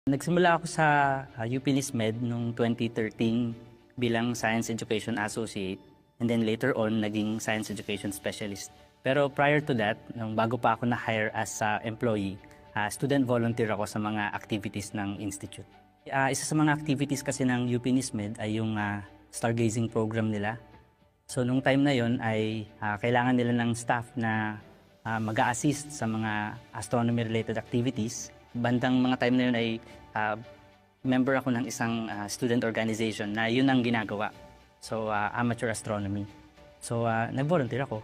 Nagsimula ako sa UP NISMED noong 2013 bilang Science Education Associate and then later on naging Science Education Specialist. Pero prior to that, bago pa ako na-hire as employee, student volunteer ako sa mga activities ng institute. Isa sa mga activities kasi ng UP NISMED ay yung stargazing program nila. So nung time na yon ay kailangan nila ng staff na mag-a-assist sa mga astronomy-related activities. Bandang mga time na yun ay member ako ng isang student organization na yun ang ginagawa. So, amateur astronomy. So, nag-volunteer ako.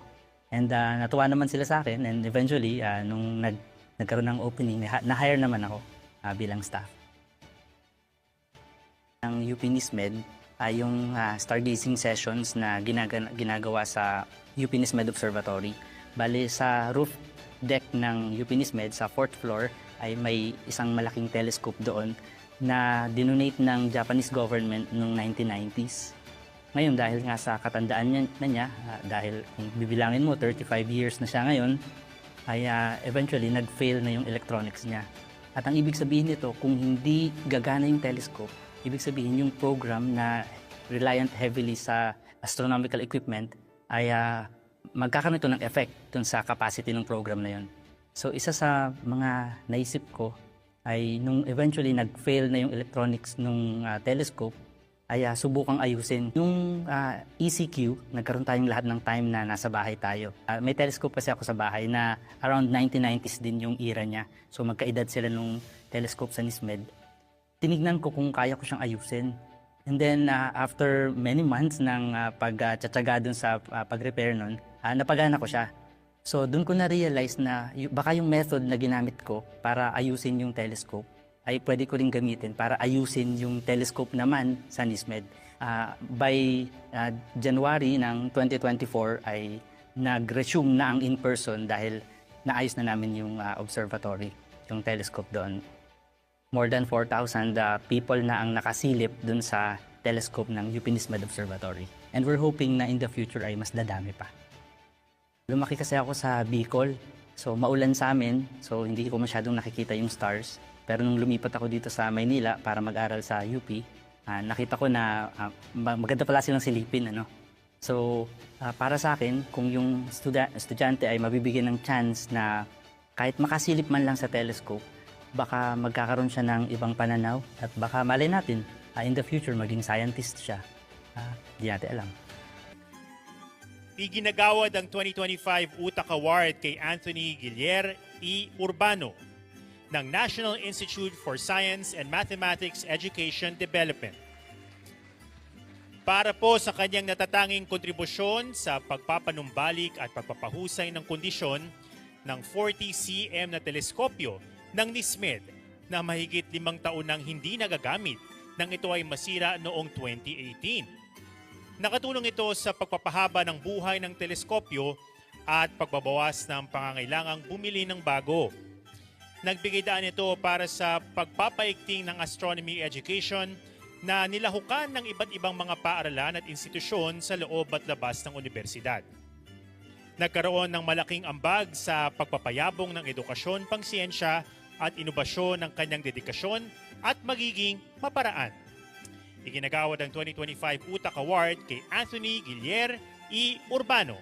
And natuwa naman sila sa akin and eventually, nung nagkaroon ng opening, na-hire naman ako bilang staff. Ang UP NISMED ay yung stargazing sessions na ginagawa sa UP NISMED Observatory. Bali, sa roof deck ng UP NISMED sa 4th floor ay may isang malaking telescope doon na dinonate ng Japanese government noong 1990s. Ngayon, dahil nga sa katandaan niya, dahil kung bibilangin mo, 35 years na siya ngayon, ay eventually nag-fail na yung electronics niya. At ang ibig sabihin nito, kung hindi gagana yung telescope, ibig sabihin yung program na reliant heavily sa astronomical equipment ay magkakaroon ito ng effect dun sa capacity ng program na yun. So isa sa mga naisip ko ay nung eventually nag-fail na yung electronics nung telescope ay subukang ayusin. Yung ECQ, nagkaroon tayong lahat ng time na nasa bahay tayo. May telescope kasi ako sa bahay na around 1990s din yung era niya. So magkaedad sila nung telescope sa NISMED. Tinignan ko kung kaya ko siyang ayusin. And then after many months ng pagtsatsaga dun sa pag-repair nun, napagana ko siya. So doon ko na-realize na baka yung method na ginamit ko para ayusin yung telescope ay pwede ko rin gamitin para ayusin yung telescope naman sa NISMED. By January ng 2024 ay nag-resume na ang in-person dahil naayos na namin yung observatory, yung telescope doon. More than 4,000 people na ang nakasilip doon sa telescope ng UP NISMED Observatory. And we're hoping na in the future ay mas dadami pa. Lumaki kasi ako sa Bicol, so maulan sa amin, so hindi ko masyadong nakikita yung stars. Pero nung lumipat ako dito sa Maynila para mag-aral sa UP, nakita ko na maganda pala silang silipin. So para sa akin, kung yung estudyante ay mabibigyan ng chance na kahit makasilip man lang sa telescope, baka magkakaroon siya ng ibang pananaw at baka malay natin, in the future maging scientist siya. Di natin alam. Iginagawad ang 2025 Utak Award kay Anthony Guillier E. Urbano ng National Institute for Science and Mathematics Education Development. Para po sa kanyang natatanging kontribusyon sa pagpapanumbalik at pagpapahusay ng kondisyon ng 40 cm na teleskopyo ng NISMED na mahigit 5 taon nang hindi nagagamit nang ito ay masira noong 2018. Nakatulong ito sa pagpapahaba ng buhay ng teleskopyo at pagbabawas ng pangangailangang bumili ng bago. Nagbigay daan ito para sa pagpapaigting ng astronomy education na nilahukan ng iba't ibang mga paaralan at institusyon sa loob at labas ng universidad. Nagkaroon ng malaking ambag sa pagpapayabong ng edukasyon, pangsiyensya at inobasyon ng kanyang dedikasyon at magiging maparaan. Iginagawad ang 2025 Utak Award kay Anthony Guillier E. Urbano